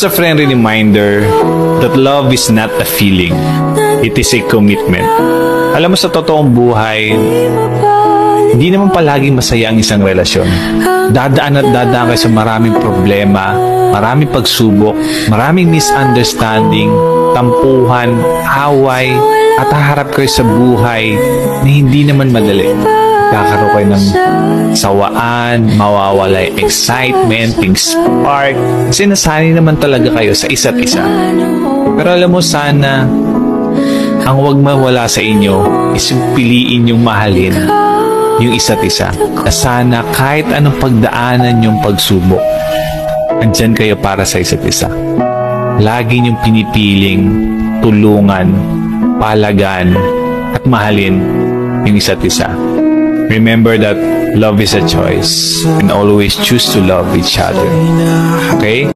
It's a friendly reminder that love is not a feeling. It is a commitment. Alam mo, sa totoong buhay, hindi naman palaging masaya ang isang relasyon. Dadaan at dadaan kayo sa maraming problema, maraming pagsubok, maraming misunderstanding, tampuhan, away, at haharap kayo sa buhay na hindi naman madali. Kakaroon kayo ng sawaan, mawawala yung excitement, yung spark, kasi nasanay naman talaga kayo sa isa't isa. Pero alam mo, sana ang huwag mawala sa inyo is piliin yung mahalin yung isa't isa. Na sana kahit anong pagdaanan yung pagsubok, andyan kayo para sa isa't isa. Lagi niyong pinipiling tulungan, palagan, at mahalin yung isa't isa. Remember that love is a choice and always choose to love each other. Okay?